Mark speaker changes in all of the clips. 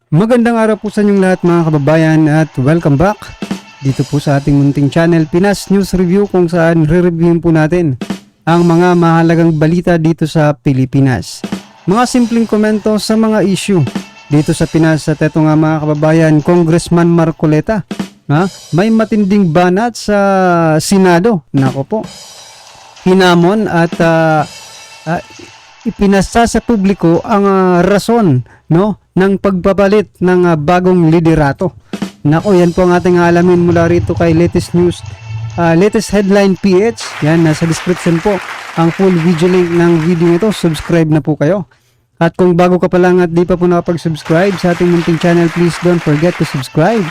Speaker 1: Magandang araw po sa inyong lahat mga kababayan at welcome back dito po sa ating munting channel Pinas News Review, kung saan re-reviewin po natin ang mga mahalagang balita dito sa Pilipinas. Mga simpleng komento sa mga issue dito sa Pinas. At eto nga mga kababayan, Congressman Marcoleta, may matinding banat sa Senado. Nako po, hinamon at ipinasa sa publiko ang rason ng pagpapalit ng bagong liderato. Nako, yan po ang ating alamin mula rito kay Latest News, Latest Headline PH. Yan, nasa description po ang full video link ng video nito. Subscribe na po kayo. At kung bago ka pa lang at di pa po nakapag-subscribe sa ating munting channel, please don't forget to subscribe.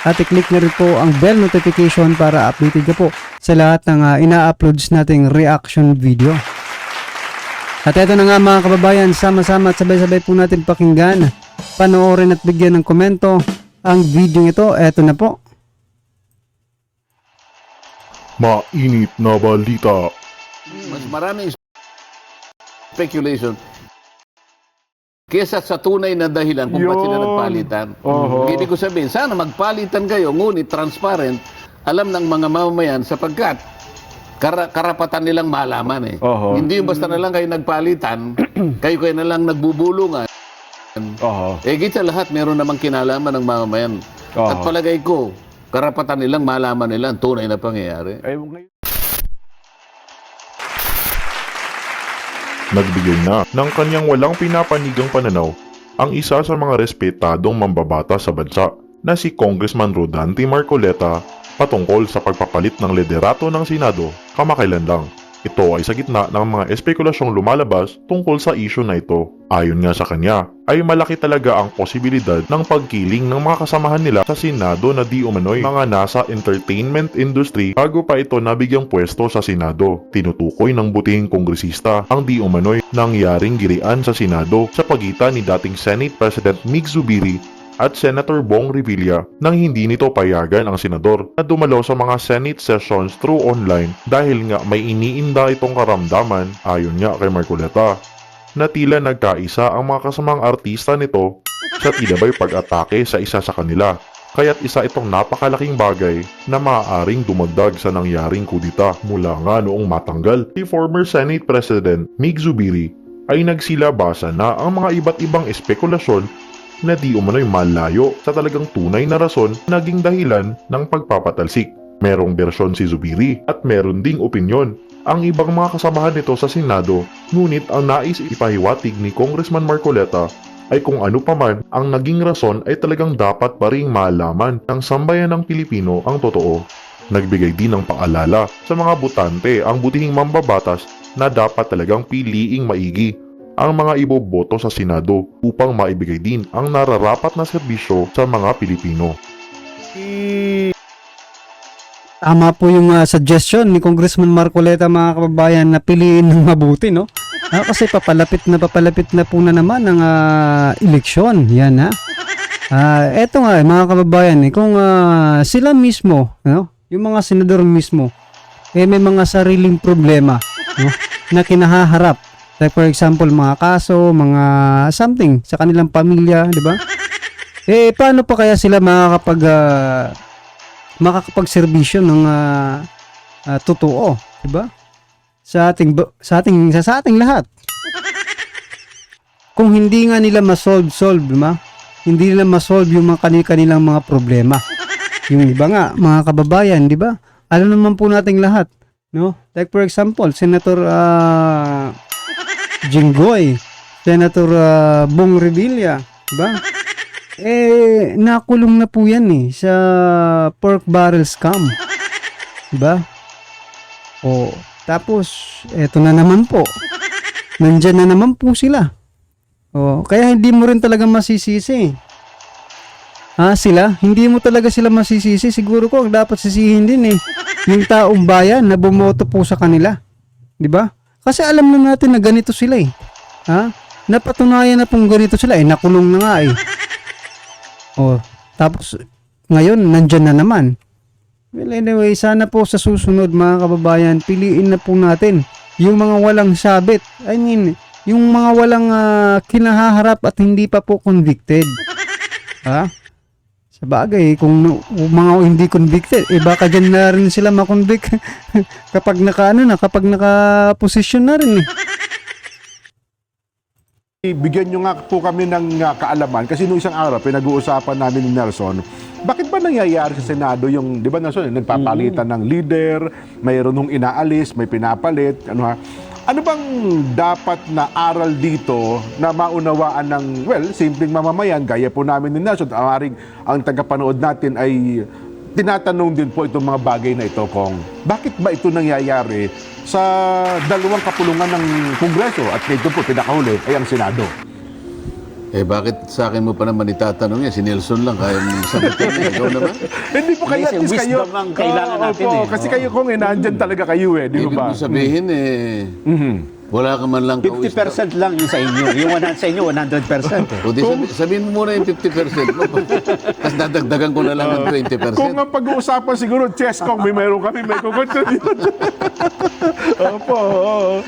Speaker 1: At i-click na rin po ang bell notification para updated ka po sa lahat ng ina-uploads nating reaction video. At eto na nga mga kababayan, sama-sama at sabay-sabay po natin pakinggan, panoorin at bigyan ng komento ang video ito. Eto na po.
Speaker 2: Mainit na balita.
Speaker 3: Mas maraming speculation kesa sa tunay na dahilan kung ba't sila nagpalitan. Ibig ko sabihin, sana magpalitan kayo, ngunit transparent, alam ng mga mamamayan sapagkat karapatan nilang malaman eh. Hindi yung basta na lang kayo nagpalitan, kayo na lang nagbubulungan. Higit sa lahat, meron namang kinalaman ng mamamayan. At palagay ko, karapatan nilang malaman nila ang tunay na pangyayari.
Speaker 2: Nagbigay na ng kanyang walang pinapanigang pananaw ang isa sa mga respetadong mambabata sa bansa na si Congressman Rodante Marcoleta patungkol sa pagpapalit ng liderato ng Senado kamakailan lang. Ito ay sa gitna ng mga espekulasyong lumalabas tungkol sa issue na ito. Ayon nga sa kanya, ay malaki talaga ang posibilidad ng pagkiling ng mga kasamahan nila sa Senado na di umano'y mga nasa entertainment industry bago pa ito nabigyang pwesto sa Senado. Tinutukoy ng butihing kongresista ang di umano'y nangyaring girian sa Senado sa pagitan ni dating Senate President Mig Zubiri at Senator Bong Revilla nang hindi nito payagan ang senador na dumalo sa mga Senate sessions through online dahil nga may iniinda itong karamdaman. Ayon nga kay Marcoleta, na tila nagkaisa ang mga kasamang artista nito sa tila pag-atake sa isa sa kanila. Kaya't isa itong napakalaking bagay na maaaring dumagdag sa nangyaring kudita. Mula nga noong matanggal si former Senate President Mig Zubiri ay nagsilabasan na ang mga iba't ibang espekulasyon na di umano'y malayo sa talagang tunay na rason naging dahilan ng pagpapatalsik. Merong bersyon si Zubiri at meron ding opinyon ang ibang mga kasamahan nito sa Senado, ngunit ang nais ipahiwatig ni Congressman Marcoleta ay kung ano paman ang naging rason ay talagang dapat pa ring malaman ng sambayan ng Pilipino ang totoo. Nagbigay din ng paalala sa mga botante ang butihing mambabatas na dapat talagang piliing maigi ang mga iboboto sa Senado upang maibigay din ang nararapat na serbisyo sa mga Pilipino.
Speaker 1: Tama po yung suggestion ni Congressman Marcoleta mga kababayan, na piliin ng mabuti, no? Kasi papalapit na po na naman ang eleksyon. Yan eto nga mga kababayan, kung sila mismo, yung mga senador mismo, may mga sariling problema, na kinahaharap. Like for example, mga kaso, mga something sa kanilang pamilya, di ba? Paano pa kaya sila makakapagserbisyo ng totoo, di ba? Sa ating lahat. Kung hindi nga nila ma-solve, di ba? Hindi nila ma-solve yung mga kanilang mga problema. Yung iba nga, mga kababayan, di ba? Alam naman po nating lahat, no? Like for example, Senator Jinggoy, Senator Bong Revilla, diba? Nakulong na po yan sa pork barrel scam, diba? Tapos eto na naman po, nandyan na naman po sila. Kaya hindi mo rin talaga masisisi. Sila, hindi mo talaga sila masisisi. Siguro ko ang dapat sisihin din yung taong bayan na bumoto po sa kanila, diba? Kasi alam na natin na ganito sila Napatunayan na pong ganito sila nakulong na nga tapos ngayon nandyan na naman. Well anyway, sana po sa susunod mga kababayan, piliin na po natin yung mga walang sabit. I mean, yung mga walang kinahaharap at hindi pa po convicted. Ha? Sa bagay, kung mga hindi convicted, baka dyan na rin sila makonvict kapag kapag naka-posisyon na rin.
Speaker 4: Bigyan nyo nga po kami ng kaalaman kasi nung isang araw pinag-uusapan namin ni Nelson, bakit ba nangyayari sa Senado yung, di ba Nelson, nagpapalitan ng leader, mayroon nung inaalis, may pinapalit, ano ha? Ano bang dapat na aral dito na maunawaan ng, well, simpleng mamamayan, gaya po namin ni Nelson, ang tagapanood natin ay tinatanong din po itong mga bagay na ito, Kong. Bakit ba ito nangyayari sa dalawang kapulungan ng Kongreso at ito po, pinakahuli, ay ang Senado?
Speaker 3: Bakit sa akin mo pa naman itatanong yan? Si Nelson lang, kaya mong sagutin niya. Ikaw naman?
Speaker 4: Hindi po kayo, at
Speaker 5: Kasi
Speaker 4: least kayo.
Speaker 5: wisdom ang kailangan natin
Speaker 4: Opo,
Speaker 5: eh.
Speaker 4: kasi kayo, Kong, nandyan talaga kayo di
Speaker 3: Ibig
Speaker 4: ba?
Speaker 3: mo sabihin, wala ka man lang
Speaker 5: 50% lang yung sa inyo. Yung 100 sa inyo, 100%.
Speaker 3: O di sabihin mo muna yung 50% mo. Tapos dadagdagan ko na lang ng 20%.
Speaker 4: Kung ang pag-uusapan siguro, chess, Kong, mayroon kami, may kukontribute. Opo, oo.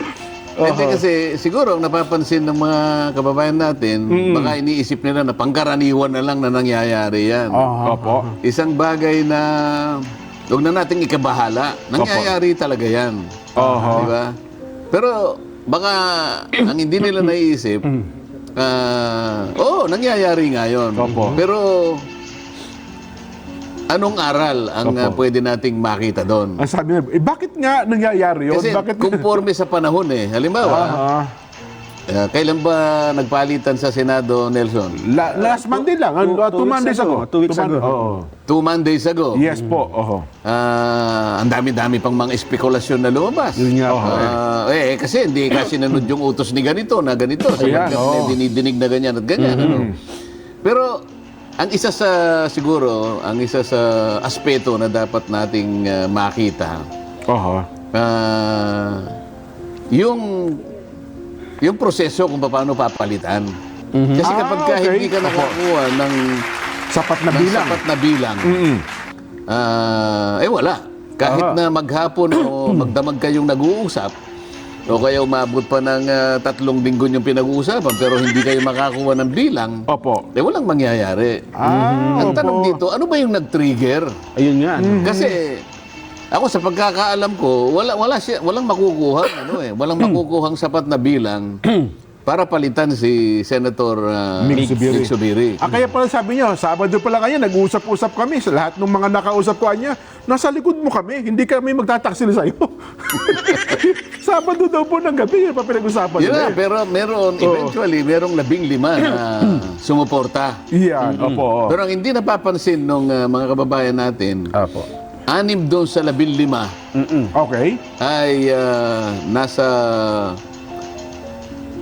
Speaker 3: Hindi kasi siguro ang napapansin ng mga kababayan natin, baka iniisip nila na pangkaraniwan na lang na nangyayari yan.
Speaker 4: Opo.
Speaker 3: Isang bagay na huwag na nating ikabahala. Nangyayari talaga yan. Di ba? Pero baka ang hindi nila naiisip, nangyayari nga yun. Pero anong aral ang pwede nating makita doon?
Speaker 4: Ang sabi nila, bakit nga nangyayari yun?
Speaker 3: Kasi
Speaker 4: Bakit?
Speaker 3: conforme sa panahon Halimbawa, kailan ba nagpalitan sa Senado, Nelson?
Speaker 4: Last Monday lang, 2 Mondays ago.
Speaker 5: 2 weeks ago.
Speaker 4: Oo.
Speaker 3: 2 Mondays ago.
Speaker 4: Yes po.
Speaker 3: Ang dami-dami pang mga espekulasyon na lumabas.
Speaker 4: Yun nga po.
Speaker 3: Kasi hindi kasi sinunod yung utos ni ganito na ganito. So,
Speaker 4: Ayan,
Speaker 3: dinidinig na ganyan at ganyan. Ano? Pero, ang isa sa aspeto na dapat nating makita, yung proseso kung paano papalitan. Kasi kapag hindi ka nakakuha ng
Speaker 4: Sapat na bilang.
Speaker 3: sapat na bilang, wala. Kahit na maghapon o magdamag kayong nag-uusap, o kaya umabot pa ng 3 linggo yung pinag-uusapan, pero hindi kayo makakuha ng bilang,
Speaker 4: Opo.
Speaker 3: walang mangyayari. Ang tanong dito, ano ba yung nag-trigger?
Speaker 5: Ayun nga.
Speaker 3: Kasi ako sa pagkakaalam ko, walang makukuha, walang makukuhang sapat na bilang para palitan si Senator
Speaker 4: Mig Zubiri.
Speaker 3: Mig Zubiri.
Speaker 4: Kaya pala sabi niyo, Sabado pala kayo, nag-usap-usap kami sa lahat ng mga nakausap ko niya. Nasa likod mo kami, hindi kami magtataksil sa'yo. Sabado daw po ng gabi, yun pa pinag-usapan
Speaker 3: Yun
Speaker 4: nila.
Speaker 3: na, pero eventually, merong 15 na sumuporta.
Speaker 4: Yan, opo.
Speaker 3: Pero ang hindi napapansin ng mga kababayan natin,
Speaker 5: Opo.
Speaker 3: 6 doon sa 15
Speaker 4: Okay.
Speaker 3: ay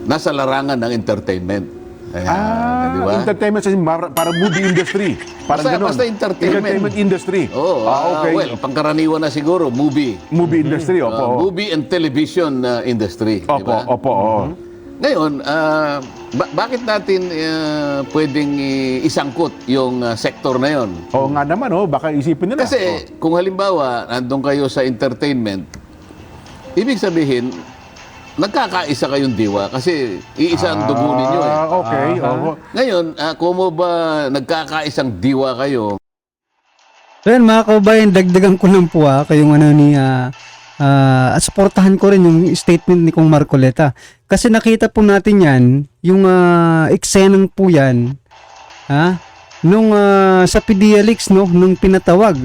Speaker 3: nasa larangan ng entertainment. Ayan, di ba?
Speaker 4: Entertainment sa para movie industry. Parang ganon.
Speaker 3: Basta entertainment.
Speaker 4: Entertainment industry.
Speaker 3: Oo,
Speaker 4: okay.
Speaker 3: well, pangkaraniwan na siguro, movie.
Speaker 4: Movie industry, opo.
Speaker 3: Movie and television industry. Di
Speaker 4: Opo,
Speaker 3: ba?
Speaker 4: opo.
Speaker 3: Ngayon, bakit natin pwedeng isangkot yung sektor na yon?
Speaker 4: Oo nga naman, baka isipin nila.
Speaker 3: Kasi kung halimbawa, nandun kayo sa entertainment, ibig sabihin, nagkakaisa kayong diwa kasi iisa ang dugo ninyo
Speaker 4: Okay, opo.
Speaker 3: Ngayon, kung mo ba nagkakaisang diwa kayo,
Speaker 1: So yan mga kababayan, dagdagan ko lang po kayong at supportahan ko rin yung statement ni Kong Marcoleta. Kasi nakita po natin yan, yung eksenang po yan, nung sa PDLX, nung pinatawag,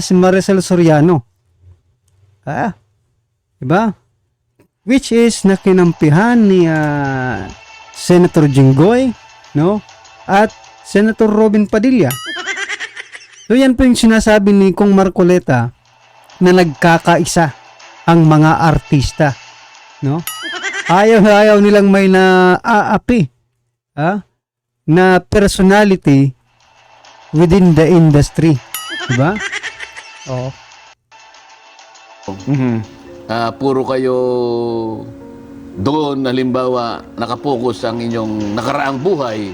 Speaker 1: si Maricel Soriano. Diba? Which is nakinampihan ni Senator Jinggoy, at Senator Robin Padilla. So yan po yung sinasabi ni Kong Marcoleta na nagkakaisa ang mga artista, Ayaw nilang may naaapi, na personality within the industry, diba? Oo.
Speaker 3: puro kayo doon, halimbawa, nakapokus ang inyong nakaraang buhay,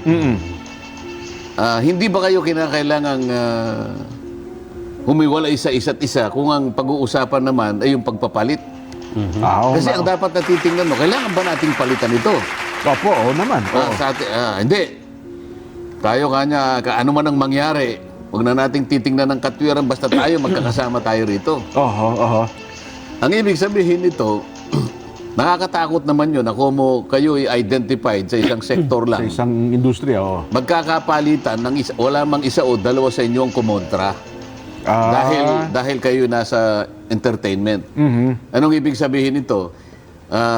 Speaker 3: hindi ba kayo kinakailangang humiwalay sa isa't isa kung ang pag-uusapan naman ay yung pagpapalit? Kasi ang dapat na titingnan mo, kailangan ba nating palitan ito?
Speaker 4: Opo, naman.
Speaker 3: Hindi. Tayo kanya, ano man ang mangyari, huwag na nating titingnan ng katwiran, basta tayo, magkakasama tayo rito. Ang ibig sabihin nito, nakakatakot naman yun na kung kayo identified sa isang sektor
Speaker 4: Sa
Speaker 3: lang.
Speaker 4: isang industriya,
Speaker 3: Magkakapalitan ng wala mang isa o dalawa sa inyo ang kumontra. Dahil kayo nasa entertainment. Anong ibig sabihin nito?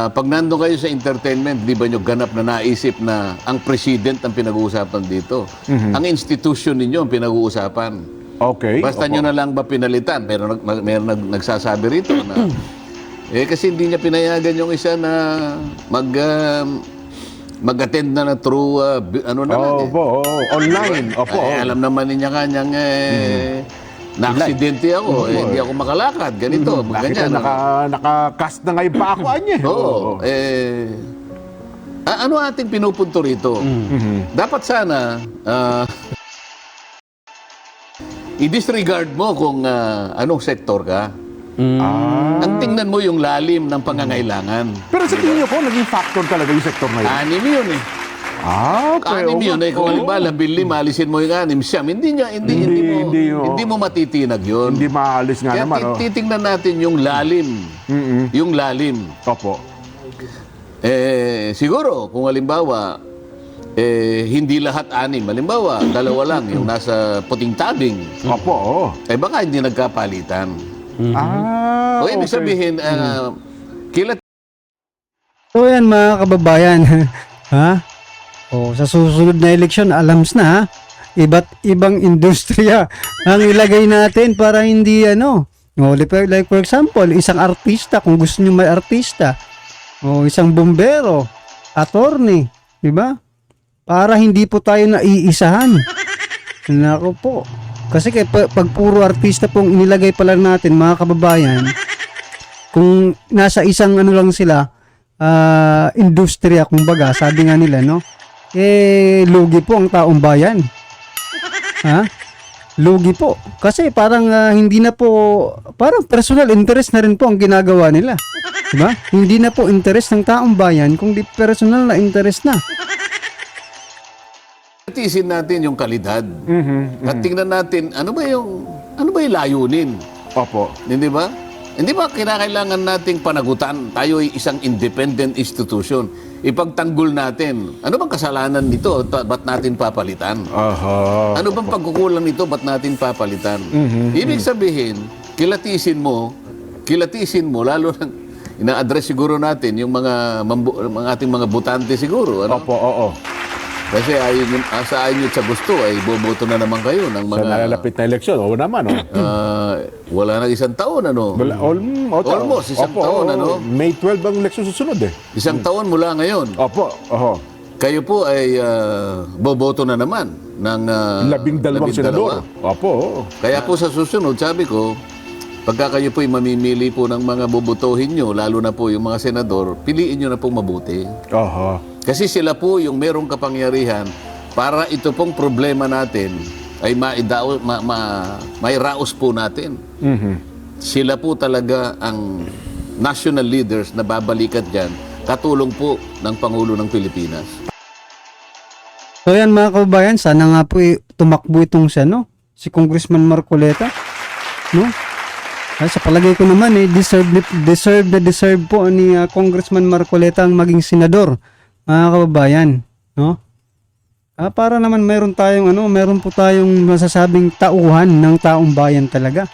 Speaker 3: Pag nandun kayo sa entertainment, di ba nyo ganap na naisip na ang president ang pinag-uusapan dito? Ang institution ninyo ang pinag-uusapan.
Speaker 4: Okay.
Speaker 3: Basta nyo na lang ba pinalitan? Meron nagsasabi rito na kasi hindi niya pinayagan yung isa na mag-attend na through
Speaker 4: online.
Speaker 3: Alam naman niya kanyang na-aksidente ako, hindi ako makalakad, ganito,
Speaker 4: Bakit
Speaker 3: ganyan.
Speaker 4: naka-cast na nga yung pakuan niya?
Speaker 3: Oo. Ano ating pinupunto rito? Dapat sana i-disregard mo kung anong sektor ka. Ang tingnan mo yung lalim ng pangangailangan.
Speaker 4: Pero sa tingin niyo po, naging factor talaga yung sektor na yun?
Speaker 3: Anim yun eh.
Speaker 4: Okay.
Speaker 3: Anim yun eh. Kung halimbawa, bilim, alisin mo yung anim, siyam. Hindi mo matitinag yun.
Speaker 4: Hindi maalis nga
Speaker 3: Kaya
Speaker 4: naman.
Speaker 3: titingnan natin yung lalim. Yung lalim.
Speaker 4: Opo.
Speaker 3: Siguro, kung halimbawa, hindi lahat anim. Halimbawa, dalawa lang yung nasa puting tabing.
Speaker 4: Opo.
Speaker 3: Baka hindi nagkapalitan. O ibig sabihin, kilat
Speaker 1: So yan mga kababayan, ha? O sa susunod na eleksyon, alams na ha? Iba't ibang industriya ang ilagay natin para hindi like for example, isang artista, kung gusto niyo may artista, o isang bombero, attorney, di ba? Para hindi po tayo naiisahan. Nako po. Kasi pag puro artista pong inilagay pala natin, mga kababayan, kung nasa isang lang sila, industriya, kumbaga, sabi nga nila, no? Lugi po ang taong bayan. Ha? Lugi po. Kasi parang hindi na po, parang personal interest na rin po ang ginagawa nila. Diba? Hindi na po interest ng taong bayan, kundi personal na interest na.
Speaker 3: tiisin natin yung kalidad. At tingnan natin, ano ba yung layunin?
Speaker 4: Opo.
Speaker 3: Hindi ba? Hindi ba kinakailangan nating panagutan? Tayo ay isang independent institution. Ipagtanggol natin. Ano bang kasalanan nito? Ba't natin papalitan? Ano bang pagkukulang nito? Ba't natin papalitan? Ibig sabihin, kilatisin mo, lalo nang ina-address siguro natin yung mga ating mga butante siguro. Ano?
Speaker 4: Opo, oo.
Speaker 3: Kasi sa ayon sa gusto ay boboto na naman kayo ng mga...
Speaker 4: Sa nalalapit na eleksyon, oo naman,
Speaker 3: wala na isang taon, ano? Almost isang taon, ano?
Speaker 4: May 12 ang eleksyon susunod eh.
Speaker 3: Isang taon mula ngayon.
Speaker 4: Opo, oho.
Speaker 3: Kayo po ay boboto na naman ng
Speaker 4: 12 senador. Opo, oo.
Speaker 3: Kaya po sa susunod, sabi ko, pagka kayo po ay mamimili po ng mga bobotohin nyo, lalo na po yung mga senador, piliin nyo na po mabuti.
Speaker 4: Oho.
Speaker 3: Kasi sila po yung merong kapangyarihan para ito pong problema natin ay mairaos po natin. Sila po talaga ang national leaders na babalikat dyan, katulong po ng Pangulo ng Pilipinas.
Speaker 1: So yan mga kababayan, sana nga po tumakbo itong si Congressman Marcoleta, no? Ay, sa palagay ko naman deserve po ni Congressman Marcoleta ang maging senador, mga kababayan, no? Para naman meron po tayong masasabing tauhan ng taong bayan talaga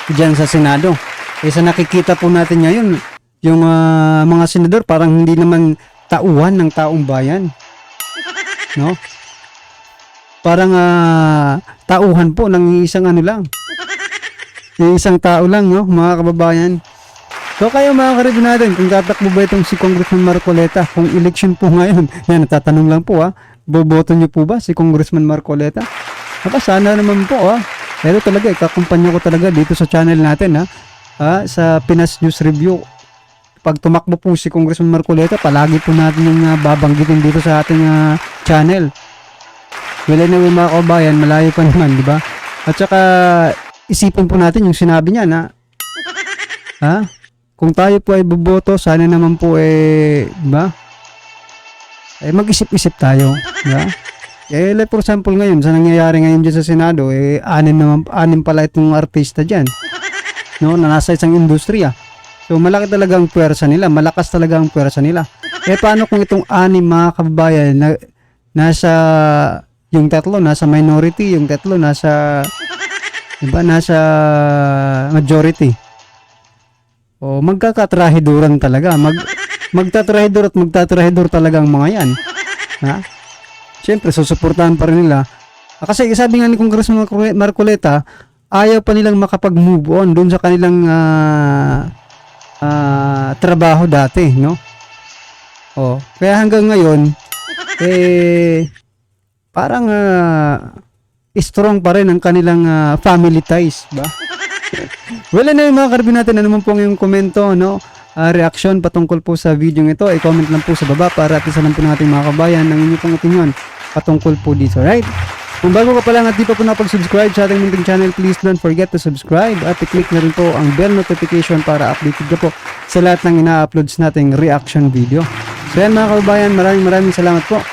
Speaker 1: diyan sa Senado. Sa nakikita po natin ngayon, yung mga senador parang hindi naman tauhan ng taong bayan, no? Parang tauhan po ng isang isang tao lang, no, mga kababayan. So kayo mga ka-review natin, kung tatakbo ba itong si Congressman Marcoleta, kung election po ngayon, yan, natatanong lang po boboto niyo po ba si Congressman Marcoleta? Sana naman po pero talaga, ikakumpanya ko talaga dito sa channel natin sa Pinas News Review. Pag tumakbo po si Congressman Marcoleta, palagi po natin yung babanggitin dito sa ating channel. Well anyway mga kababayan, malayo pa naman, di ba? At saka isipin po natin yung sinabi niya na kung tayo po ay boboto, sana naman po di ba? Mag-isip-isip tayo, di ba? like for example ngayon, sa nangyayari ngayon dyan sa Senado, anim pala itong artista dyan. No, na nasa isang industriya. So, malaki talaga ang puwersa nila. Malakas talaga ang puwersa nila. Paano kung itong anim mga kababayan na nasa, yung tatlo, nasa minority, yung tatlo, nasa majority. O, magkakatrahiduran talaga. Magtatrahidor at magtatrahidor talaga ang mga yan. Ha? Siyempre, susuportahan pa rin nila. Kasi sabi nga ni Congressman Marcoleta, ayaw pa nilang makapag-move on dun sa kanilang trabaho dati, no? O, kaya hanggang ngayon, parang strong pa rin ang kanilang family ties, ba? Well, ano yung mga karabin natin, ano man po yung komento, no? Reaction patungkol po sa video ito, i-comment lang po sa baba para at isa lang po ng ating mga kabayan ng inyong pong opinion patungkol po dito, right? Kung bago ka pa lang at di pa po napag-subscribe sa ating munting channel, please don't forget to subscribe at i-click na rin po ang bell notification para updated ka po sa lahat ng ina-uploads nating reaction video. So yan mga kababayan, maraming salamat po.